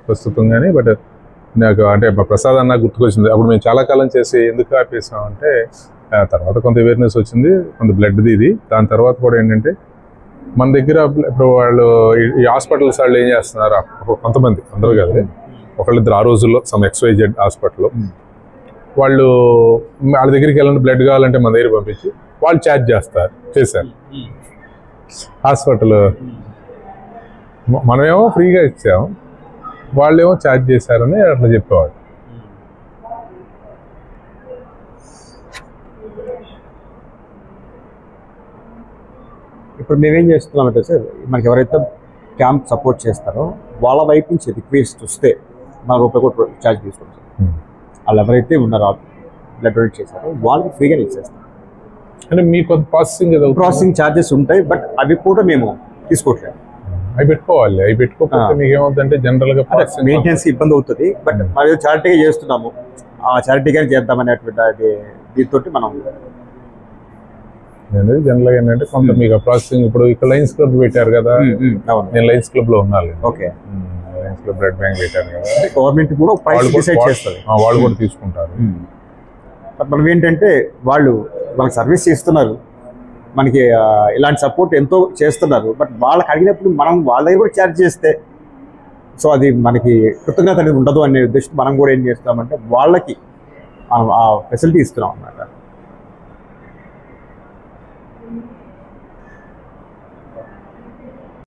ప్రస్తుతం కానీ బట్ నాకు అంటే ప్రసాద్ అన్న గుర్తుకొచ్చింది. అప్పుడు మేము చాలా కాలం చేసి ఎందుకు ఆపేసామంటే తర్వాత కొంత అవేర్నెస్ వచ్చింది, కొంత బ్లడ్ది ఇది. దాని తర్వాత కూడా ఏంటంటే మన దగ్గర ఇప్పుడు వాళ్ళు ఈ హాస్పిటల్స్ వాళ్ళు ఏం చేస్తున్నారు, కొంతమంది, అందరూ కాదు, ఒకళ్ళిద్దరు ఆ రోజుల్లో సమ్ XYZ హాస్పిటల్లో వాళ్ళు వాళ్ళ దగ్గరికి వెళ్ళండి బ్లడ్ కావాలంటే మన దగ్గర పంపించి వాళ్ళు ఛార్జ్ చేశారు. హాస్పిటల్ మనమేమో ఫ్రీగా ఇచ్చాము, వాళ్ళేమో ఛార్జ్ చేశారని అట్లా చెప్పేవాడు. ఇప్పుడు మేమేం చేస్తున్నామంటే సార్, మనకి ఎవరైతే క్యాంప్ సపోర్ట్ చేస్తారో వాళ్ళ వైపు నుంచి రిక్వెస్ట్ వస్తే మన రూపాయి కూడా ఛార్జ్ తీసుకుంటాం. వాళ్ళు ఎవరైతే ఉన్నారో బ్లడ్ డొనేట్ చేశారో వాళ్ళకి ఫ్రీగా ఇచ్చేస్తాం. అంటే మీకు ప్రాసెసింగ్ ఛార్జెస్ ఉంటాయి, బట్ అవి కూడా మేము తీసుకోవట్లేదు. అవి పెట్టుకోవాలి. అవి పెట్టుకోకపోతే మీకు ఏమవుతుందంటే జనరల్గా మెయింటెనెన్స్ ఇబ్బంది అవుతుంది. బట్ మనం చారిటీగా చేస్తున్నాము, ఆ చారిటీగానే చేద్దామనేటువంటి అది దీంతో మనం అనేది జనరల్గా ఏంటంటే కొంత మీకు ప్రాసెసింగ్. ఇప్పుడు ఇక్కడ లయన్స్ క్లబ్ పెట్టారు కదా, నేను లయన్స్ క్లబ్ లో ఉన్నాను. Okay, Lions club blood bank పెట్టారు కదా, గవర్నమెంట్ కూడా ప్రైస్ డిసైడ్ చేస్తుంది, వాళ్ళు కూడా తీసుకుంటారు. మనం ఏంటంటే వాళ్ళు మనకి సర్వీస్ ఇస్తున్నారు, మనకి ఇలాంటి సపోర్ట్ ఎంతో చేస్తున్నారు. బట్ వాళ్ళకి అడిగినప్పుడు మనం వాళ్ళ దగ్గర కూడా ఛార్జ్ చేస్తే సో అది మనకి కృతజ్ఞత అనేది ఉండదు అనే ఉద్దేశం మనం కూడా ఏం చేస్తామంటే వాళ్ళకి ఆ ఫెసిలిటీ ఇస్తున్నాం అన్నమాట.